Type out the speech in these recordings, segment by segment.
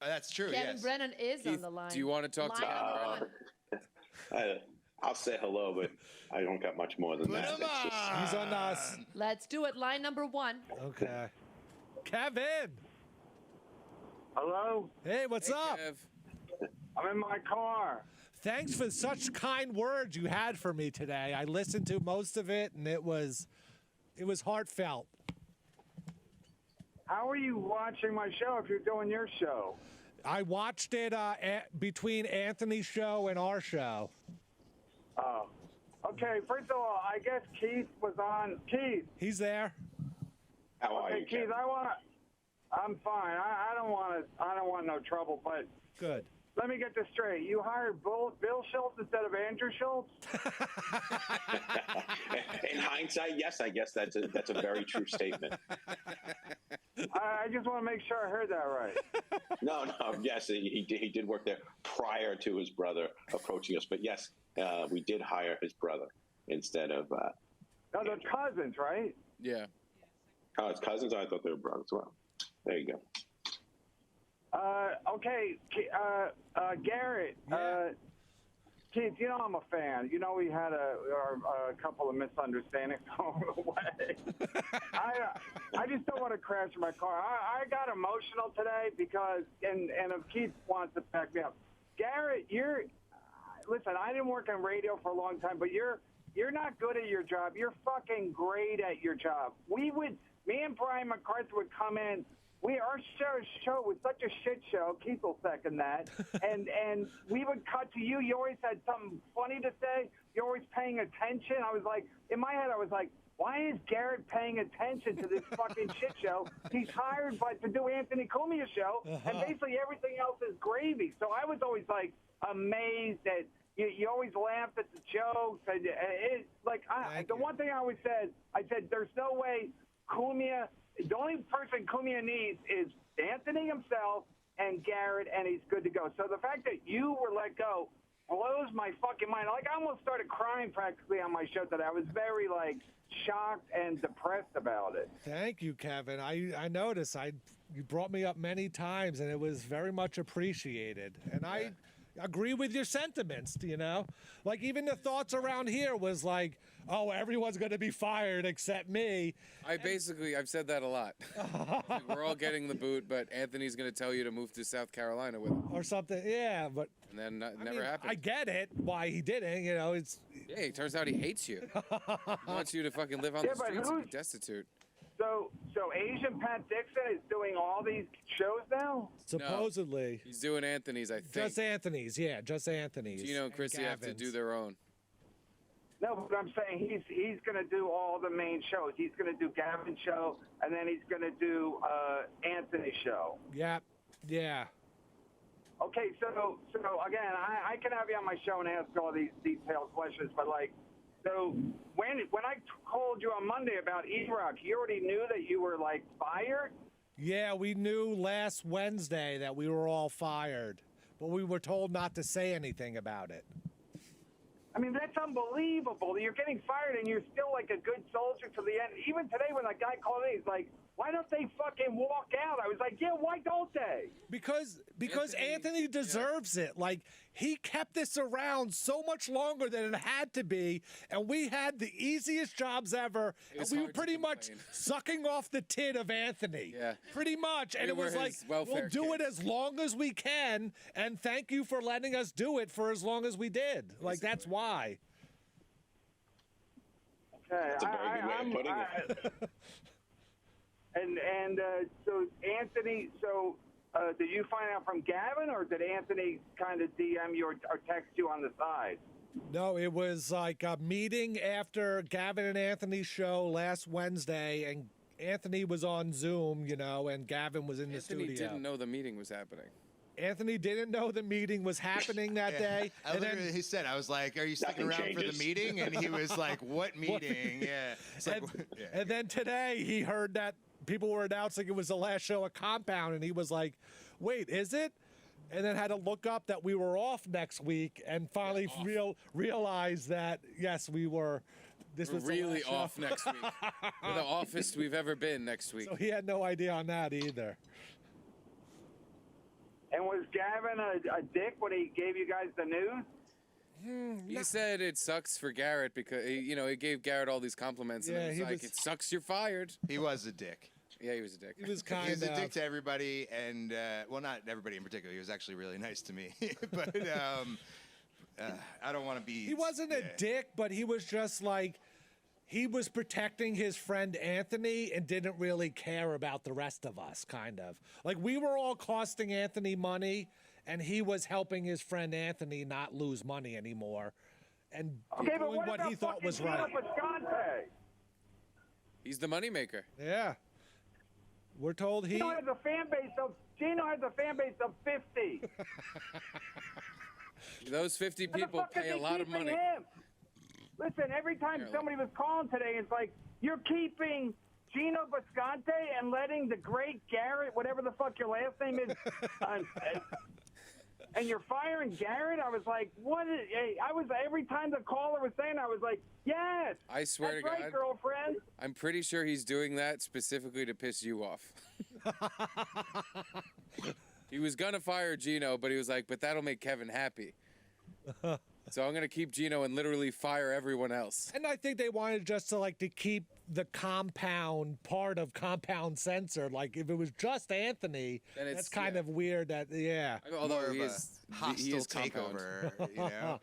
That's true. Kevin Yes. Brennan is Keith, on the line. do you want to talk to Line number one. I'll say hello, but I don't got much more than Put that. him on. He's on us. Let's do it. Line number one. Okay. Kevin. Hello? Hey, what's up? Kev. I'm in my car. Thanks for such kind words you had for me today. I listened to most of it, and it was heartfelt. How are you watching my show if you're doing your show? I watched it between Anthony's show and our show. Oh. Okay, first of all, I guess Keith was on. Keith. He's there. How are Okay, you, Keith, Kevin? I'm fine. I don't want no trouble, but Good. let me get this straight. You hired Bill Schultz instead of Andrew Schultz? In hindsight, yes, I guess that's a very true statement. I just want to make sure I heard that right. No, yes, he did work there prior to his brother approaching us. But yes, we did hire his brother instead of. No, they're cousins, right? Yeah. Oh, it's cousins. I thought they were brothers. Well, there you go. Okay, Garrett. Yeah. Keith, you know I'm a fan. You know we had a couple of misunderstandings along the way. I just don't want to crash my car. I got emotional today because, and if Keith wants to back me up, Garrett, listen. I didn't work on radio for a long time, but you're not good at your job. You're fucking great at your job. Me and Brian McCarthy would come in. Our show was such a shit show. Keith will second that. And we would cut to you. You always had something funny to say. You're always paying attention. I was like, in my head, I was like, why is Garrett paying attention to this fucking shit show? He's hired to do Anthony Cumia's show, and basically everything else is gravy. So I was always like amazed that you always laughed at the jokes. And the one thing I always said, I said, there's no way Cumia. The only person Cumia needs is Anthony himself and Garrett, and he's good to go. So the fact that you were let go blows my fucking mind. Like, I almost started crying practically on my show today. I was very, shocked and depressed about it. Thank you, Kevin. I noticed. You brought me up many times, and it was very much appreciated. And I agree with your sentiments, Like, even the thoughts around here was like, oh, everyone's going to be fired except me. I've said that a lot. Like, we're all getting the boot, but Anthony's going to tell you to move to South Carolina with him. Or something, yeah, but... And then never happened. I get it, why he didn't, it's... Yeah, it turns out he hates you. He wants you to fucking live on the streets and be destitute. So Asian Pat Dixon is doing all these shows now? Supposedly. No, he's doing Anthony's, I think. Just Anthony's, yeah, just Anthony's. Gino and Chrissy have to do their own. No, but I'm saying he's going to do all the main shows. He's going to do Gavin's show, and then he's going to do Anthony's show. Yeah. Okay, so again, I can have you on my show and ask all these detailed questions, but so when I called you on Monday about E-Rock, you already knew that you were fired? Yeah, we knew last Wednesday that we were all fired, but we were told not to say anything about it. I mean, that's unbelievable. You're getting fired and you're still a good soldier to the end. Even today when that guy called in, he's like, why don't they fucking walk out? I was like, yeah, why don't they? Because Anthony deserves it. He kept this around so much longer than it had to be, and we had the easiest jobs ever, and we were pretty much sucking off the tin of Anthony. Yeah. Pretty much. And it was we'll do it as long as we can, and thank you for letting us do it for as long as we did. That's why. Okay. That's a very good way of putting it. And so Anthony, did you find out from Gavin, or did Anthony kind of DM you or text you on the side? No, it was like a meeting after Gavin and Anthony's show last Wednesday, and Anthony was on Zoom, and Gavin was in the studio. Anthony didn't know the meeting was happening. Anthony didn't know the meeting was happening that day. He said, I was like, are you sticking around for the meeting? And he was like, what meeting? Yeah. And then today he heard that people were announcing it was the last show at Compound, and he was like, wait, is it? And then had to look up that we were off next week, and finally realized that, yes, we were. This was really off next week. We're the offest we've ever been next week. So he had no idea on that either. And was Gavin a dick when he gave you guys the news? He said it sucks for Garrett because he gave Garrett all these compliments, and it was it sucks you're fired. He was a dick. Yeah, he was a dick. He was He was a dick to everybody, and well, not everybody in particular. He was actually really nice to me, but I don't want to be. He wasn't a dick, but he was just like, he was protecting his friend Anthony and didn't really care about the rest of us, kind of. Like, we were all costing Anthony money, and he was helping his friend Anthony not lose money anymore, and doing what he thought was right. He's the moneymaker. Yeah. We're told Gino has a fan base of 50. Those 50 people pay a lot of money. Him? Listen, every time somebody was calling today, it's like, you're keeping Gino Bisconte and letting the great Garrett, whatever the fuck your last name is, and you're firing Garrett? I was like, what? Every time the caller was saying, I was like, yes. I swear to God, right, girlfriend. I'm pretty sure he's doing that specifically to piss you off. He was gonna fire Gino, but he was like, but that'll make Kevin happy. So I'm gonna keep Gino and literally fire everyone else. And I think they wanted just to keep the compound part of Compound censored. Like, if it was just Anthony, then that's kind of weird. Although he is hostile takeover.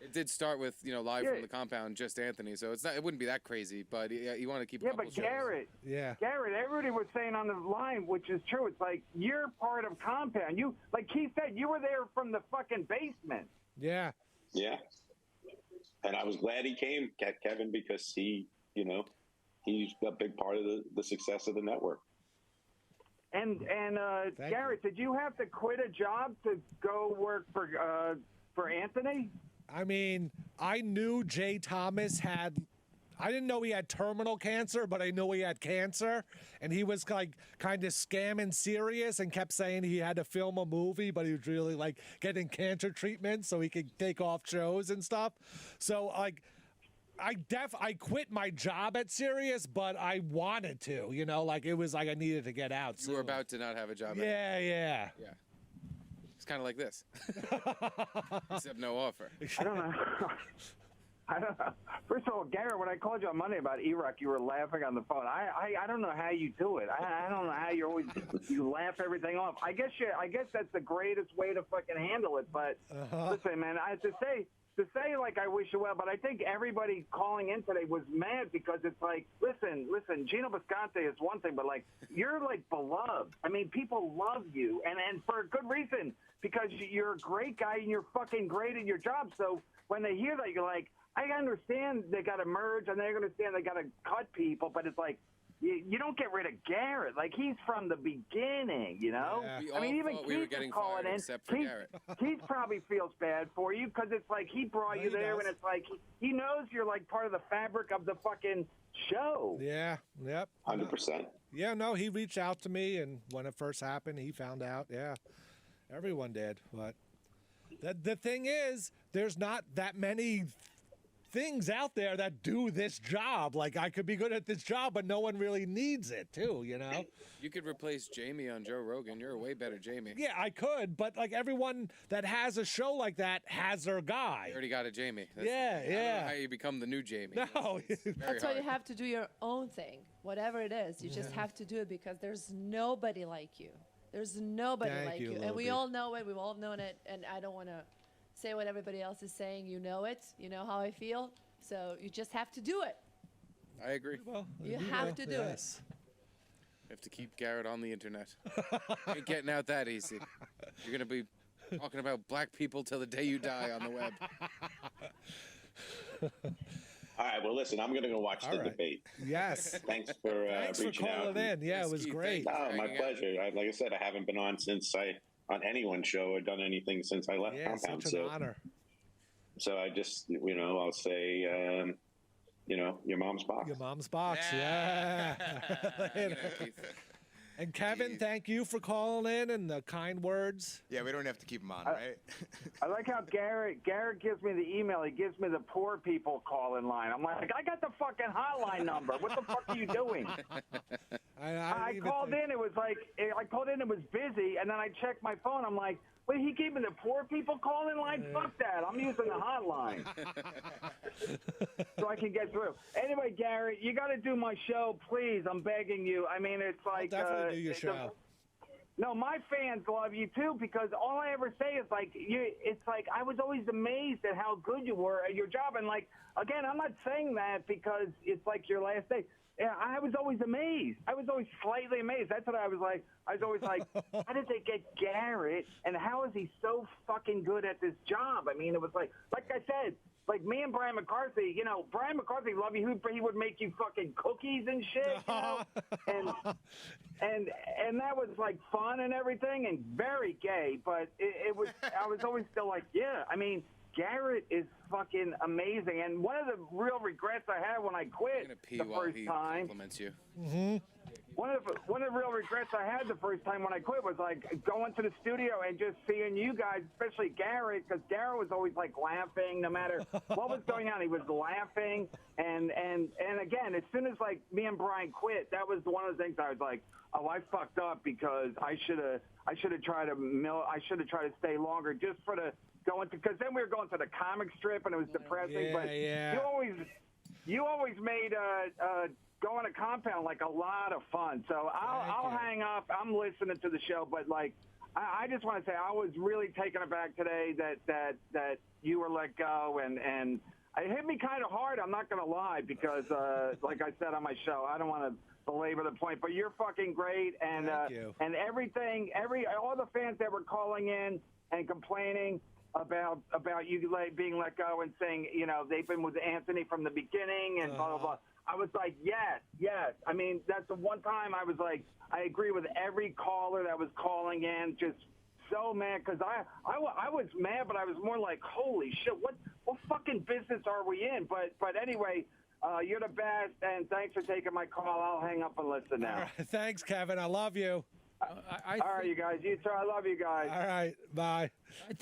It did start with live from the compound, just Anthony. So it wouldn't be that crazy. But you want to keep. But Garrett, Garrett, everybody was saying on the line, which is true. It's like, you're part of Compound. You, like he said, you were there from the fucking basement. Yeah. Yeah. And I was glad he came, Kevin, because he's a big part of the success of the network. And Garrett, did you have to quit a job to go work for Anthony? I mean, I knew Jay Thomas I didn't know he had terminal cancer, but I knew he had cancer, and he was kind of scamming Sirius and kept saying he had to film a movie, but he was really getting cancer treatment so he could take off shows and stuff. So I quit my job at Sirius, but I wanted to, it was like I needed to get out. You were about to not have a job. Yeah. It's kind of like this, except no offer. I don't know. First of all, Garrett, when I called you on Monday about E-Rock, you were laughing on the phone. I don't know how you do it. I don't know how you laugh everything off. I guess that's the greatest way to fucking handle it. But listen, man, I have to say I wish you well, but I think everybody calling in today was mad because it's like, listen, Gino Bisconte is one thing, but you're beloved. I mean, people love you, and for a good reason, because you're a great guy and you're fucking great at your job. So when they hear that, you're like, I understand they got to merge and they understand they got to cut people, but it's like, you don't get rid of Garrett. He's from the beginning, Yeah. I mean, even Keith was calling in. Except for Garrett. Keith probably feels bad for you because it's like he brought you there, and it's like he knows you're part of the fabric of the fucking show. Yeah, yep. 100%. Yeah, no, he reached out to me, and when it first happened, he found out. Yeah, everyone did. But the thing is, there's not that many things out there that do this job. I could be good at this job, but no one really needs it too, You could replace Jamie on Joe Rogan. You're a way better Jamie. Yeah, I could, but everyone that has a show like that has their guy. You already got a Jamie. Yeah. I don't know how you become the new Jamie. No. That's why you have to do your own thing. Whatever it is, you just have to do it because there's nobody like you. There's nobody like you. And we all know it. We've all known it. And I don't want to say what everybody else is saying. You know it. You know how I feel. So you just have to do it. I agree. Well, you have to do it. You have to keep Garrett on the internet. Ain't getting out that easy. You're going to be talking about black people till the day you die on the web. All right. Well, listen, I'm going to go watch the debate. Yes. Thanks for reaching out. Calling in. Yeah, it was great. Oh, my pleasure. Like I said, I haven't been on on anyone's show or done anything since I left Compound. Such an honor. So I just, I'll say, your mom's box. Your mom's box, yeah. And Kevin, thank you for calling in and the kind words. Yeah, we don't have to keep him on, right? I like how Garrett gives me the email. He gives me the poor people call in line. I'm like, I got the fucking hotline number. What the fuck are you doing? I called in. It was like I called in. It was busy, and then I checked my phone. I'm like, wait, he keeping the poor people calling line? Fuck that. I'm using the hotline so I can get through. Anyway, Garrett, you got to do my show, please. I'm begging you. I mean, it's like I'll definitely do your show. No, my fans love you too because all I ever say is like it's like I was always amazed at how good you were at your job, and like again, I'm not saying that because it's like your last day. Yeah, I was always amazed. I was always slightly amazed. That's what I was like. I was always like, how did they get Garrett, and how is he so fucking good at this job? I mean, it was like I said, like me and Brian McCarthy. You know, Brian McCarthy loved you. He would make you fucking cookies and shit. You know? and that was like fun and everything, and very gay. But it was. I was always still like, yeah. I mean, Garrett is fucking amazing. And one of the real regrets I had when I quit the first time. Compliments you. Mm-hmm. One of the real regrets I had the first time when I quit was like going to the studio and just seeing you guys, especially Garrett, because Garrett was always like laughing no matter what was going on. He was laughing, and again, as soon as like me and Brian quit, that was one of the things I was like, oh, I fucked up because I should have tried to stay longer just for the going to, because then we were going to the comic strip and it was depressing. But you always made going to Compound like a lot of fun. So I'll hang up. I'm listening to the show, but like I just want to say I was really taken aback today that you were let go, and it hit me kind of hard. I'm not gonna lie because like I said on my show, I don't want to belabor the point, but you're fucking great, and and everything, all the fans that were calling in and complaining about you being let go and saying, you know, they've been with Anthony from the beginning and blah, blah, blah. I was like, yes. I mean, that's the one time I was like, I agree with every caller that was calling in, just so mad, because I was mad, but I was more like, holy shit, what fucking business are we in? But anyway, you're the best, and thanks for taking my call. I'll hang up and listen now. All right, thanks, Kevin. I love you. All right, you guys. You too. I love you guys. All right, bye.